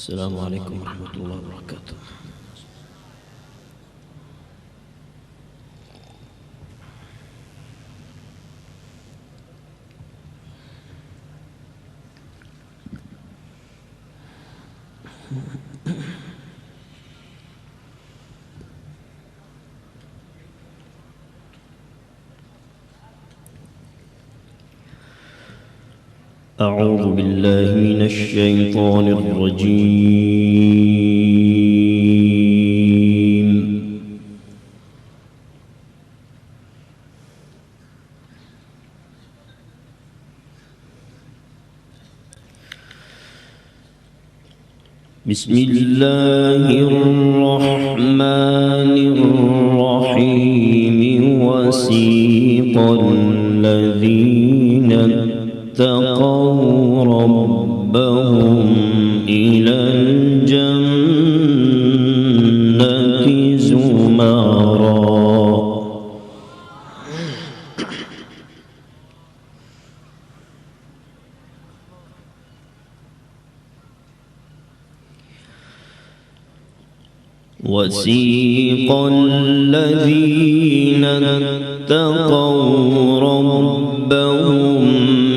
السلام عليكم ورحمة الله وبركاته. أعوذ بالله من الشيطان الرجيم. بسم الله الرحمن الرحيم. وسيق الذين اتقوا ربهم إلى الجنة زمرا وسيق الذين اتقوا ربهم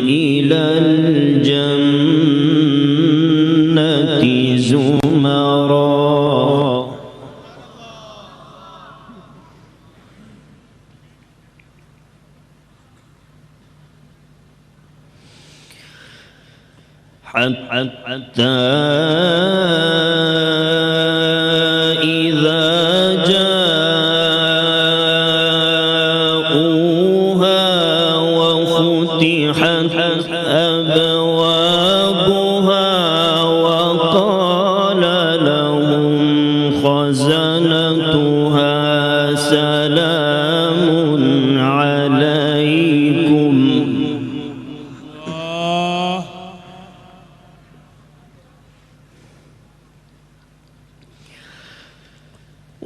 إلى الجنة زمرا حتى إذا جاءوها وفتحت أبوابها وقال لهم خزنتها سلام عليكم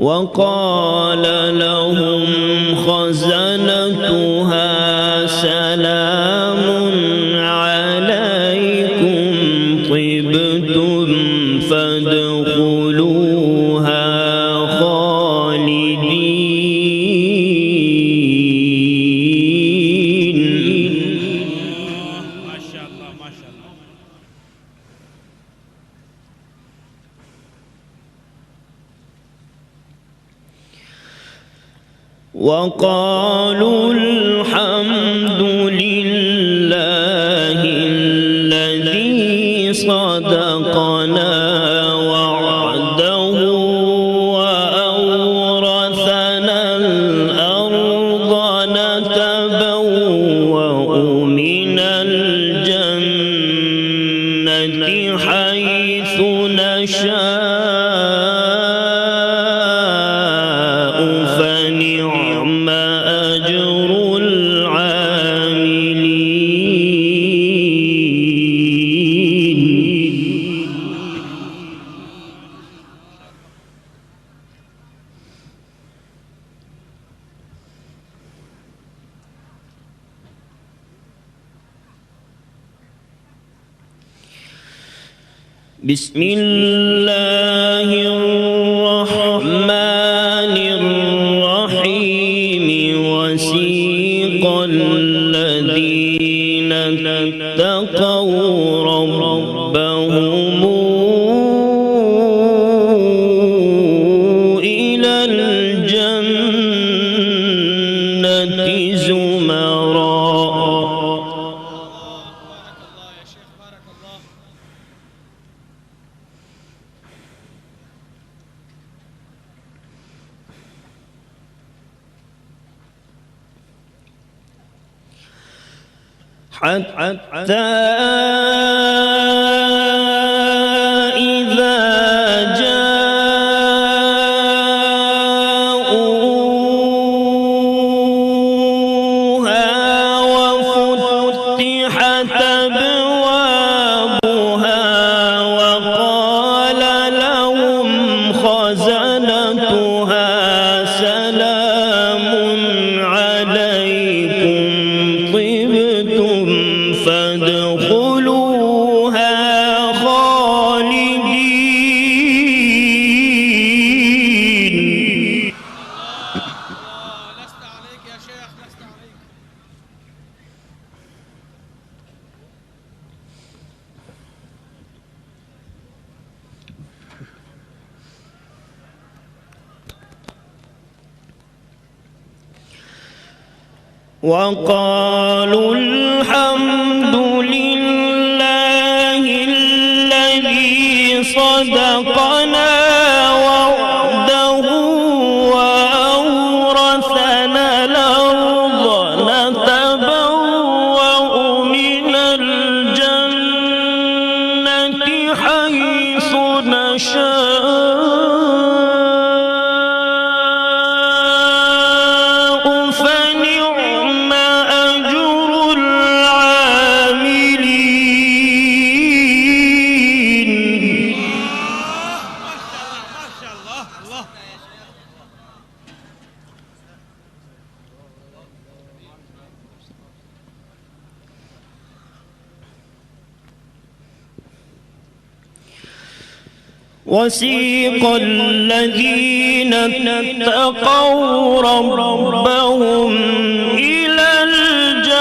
وقال لهم خزنتها سلام عليكم طبتم فادخلوها خالدين. ما شاء الله ما شاء الله. وقالوا الحمد لله الذي صدقنا وعده وأورثنا الأرض نتبوأ من الجنة حيث نشاء فنعم أجر العاملين. بسم الله الرحمن الرحيم. وسيق الذين اتقوا ربهم إلى الجنة زمرا حتى إذا جاءوها وفتحت أبوابها وقال لهم خزنتها سلام عليكم طبتم فادخلوها خالدين. وقالوا الحمد لله الذي صدقنا وعده وأورثنا الأرض نتبوأ من الجنة حيث نشاء وسيق الذين اتقوا ربهم إلى الجنة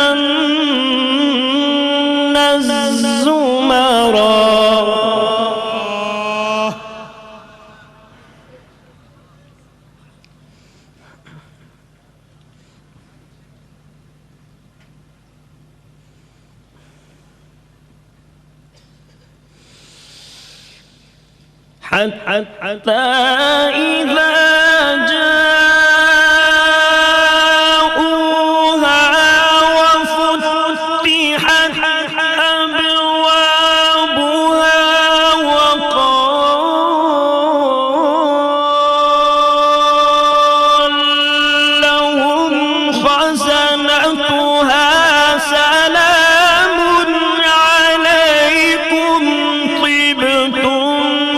زمرا حتى إذا جاءوها وفتحت أبوابها وقال لهم خزنتها سلام عليكم طبتم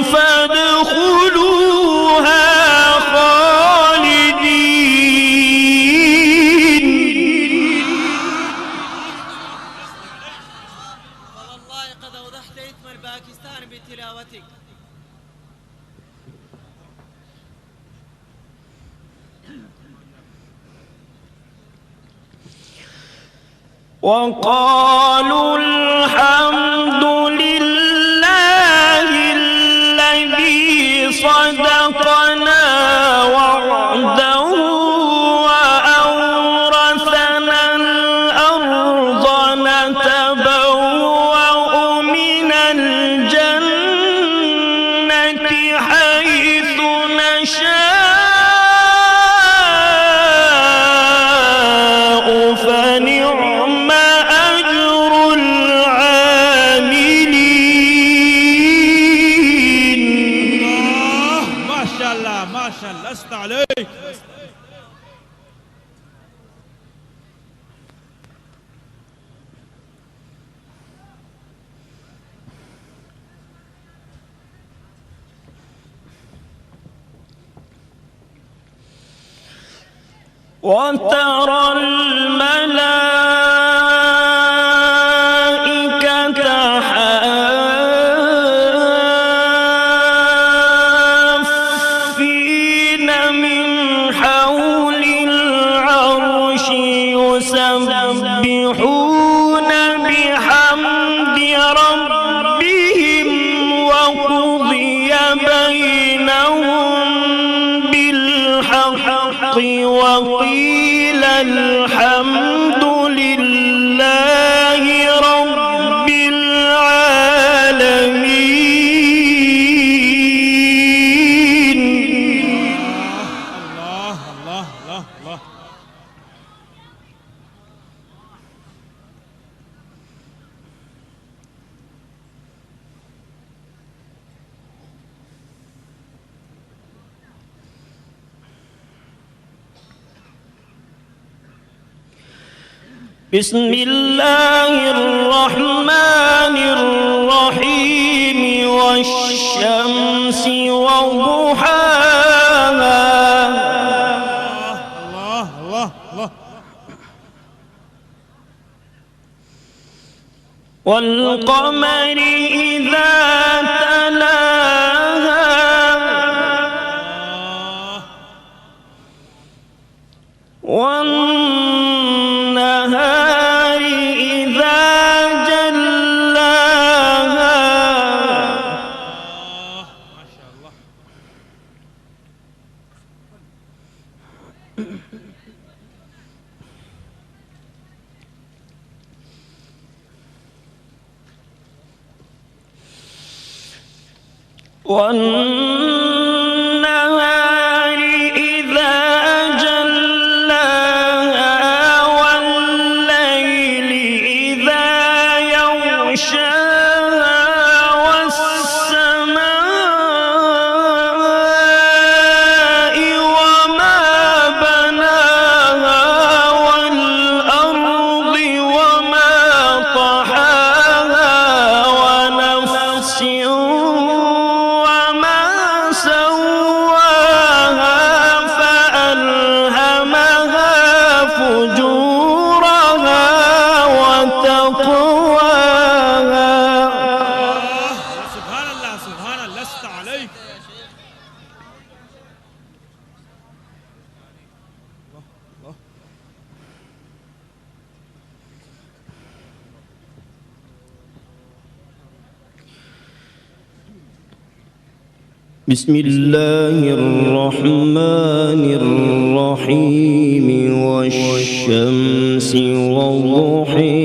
فادخلوها خالدين. والله قد أوضحت إثم الباكستان بتلاوتك. وقالوا الحمد لله الذي صدقنا وعده وأورثنا الأرض نتبوأ من الجنة حيث نشاء فنعم أجر العاملين. ما شاء الله ما شاء الله لست عليك. وترى الملائكة حافين من حول العرش يسبحون بحمد ربهم وقضي بينهم بالحق وقيل الحمد لله رب العالمين. الله الله الله الله. بسم الله الرحمن الرحيم والشمس وضحاها الله الله الله. والقمر إذا تلاها والنهار إذا جلاها ما شاء الله. والنهار إذا جلاها والليل إذا يغشاها والسماء وما بناها والأرض وما طحاها ونفس وما سواها فألهمها فجورها وتقواها. سبحان الله سبحان الله لست عليك. بسم الله الرحمن الرحيم والشمس وضحيها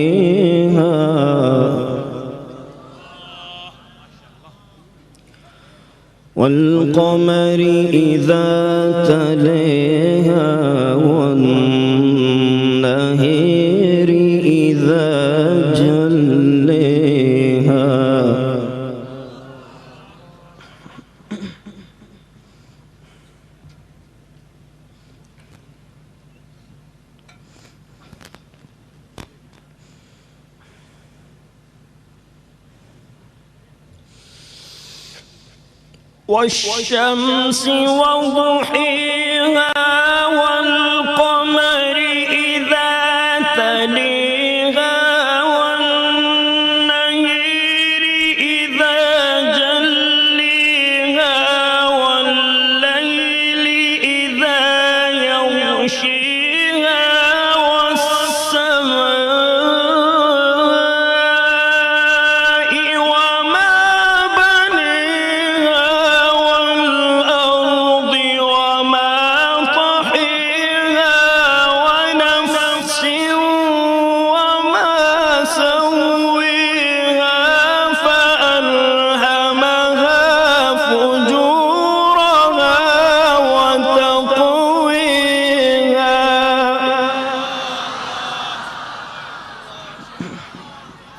والقمر إذا تلاها والنهار إذا جلاها والشمس وضحيها والقمر إذا تليها والنهار إذا جليها والليل إذا يغشيها والسماء وما بنيها والأرض وما طحيها ونفس وما سويها فألهمها فجورها وتقويها.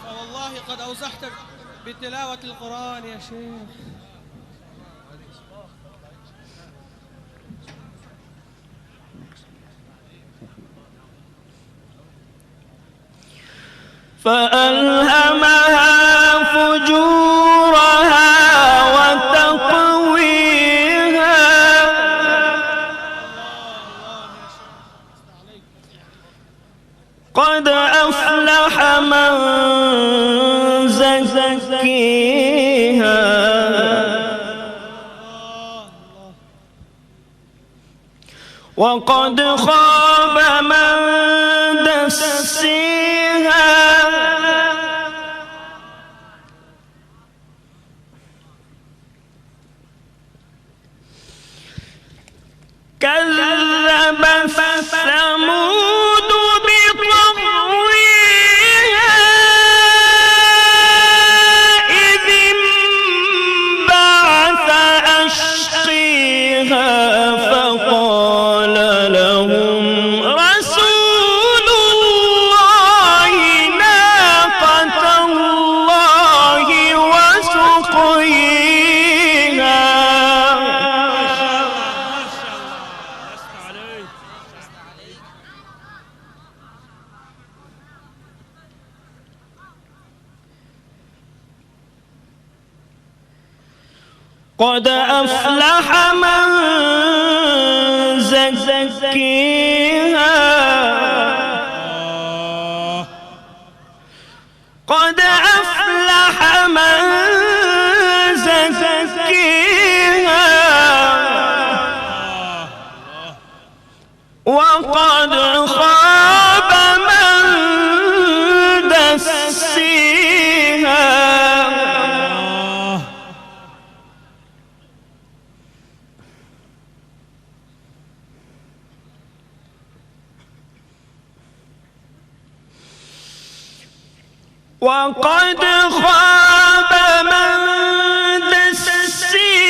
فوالله قد أوزحت بتلاوة القرآن يا شيخ. فألهمها فجورها وتقويها. قد أفلح من زكيها وقد خاب من دسيها. كذب ثمود بطغويها إذ انبعث أشقيها فقال لهم رسول الله ناقة الله وسقيها. لست عليك. قد أفلح من زكيها قد أفلح من زكيها وقد خاب من دسيها. وقد خاب من دسيها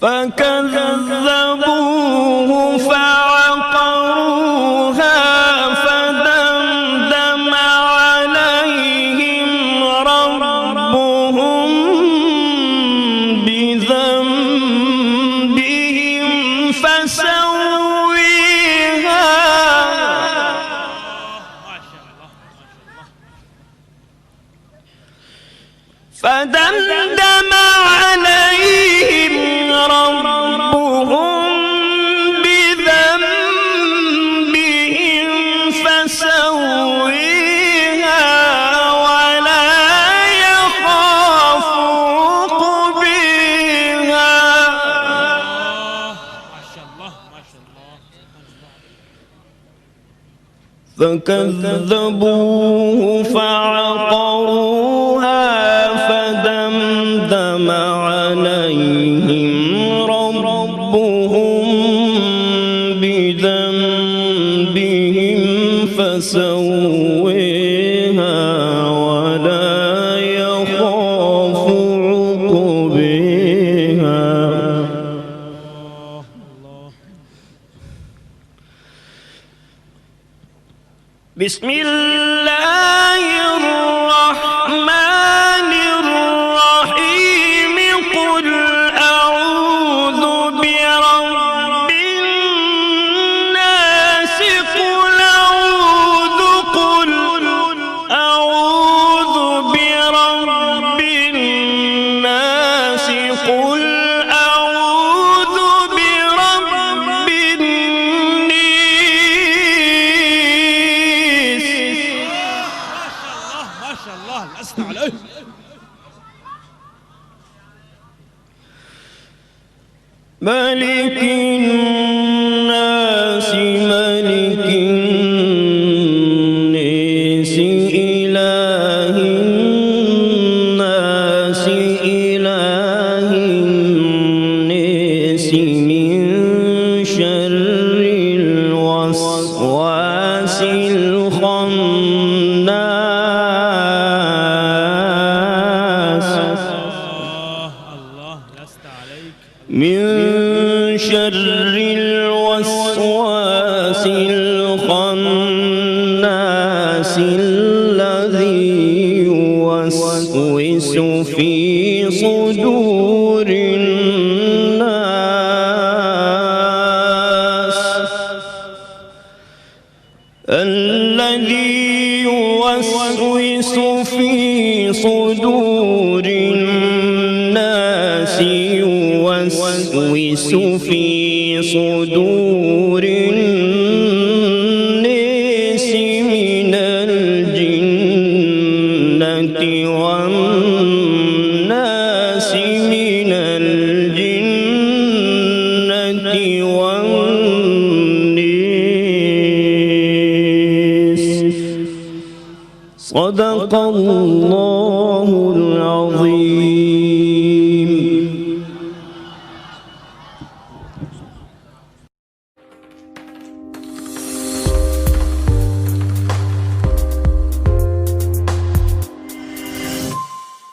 فكذبوه فعقروها فدمدم عليهم ربهم بذنبهم فسويها. فدمدم عليهم ربهم بذنبهم فسويها ولا يخاف عقباها. فكذبوه فعقروها فدمدم عليهم ربهم بذنبهم فسويها ولا يخاف عقباها. بسم الله الرحمن الرحيم. قل أعوذ برب الناس. قل أعوذ برب الناس. قل أعوذ برب الناس. ما شاء الله لست عليه. ملك الناس ملك الناس إله الناس إله الناس من شر الوسواس الخناس. الله لست عليك. من شر الوسواس الخناس الذي يوسوس في صدور الناس. الذي يوسوس في صدور الناس يوسوس في صدور الناس من الجنة والناس من الجنة والناس. صدق الله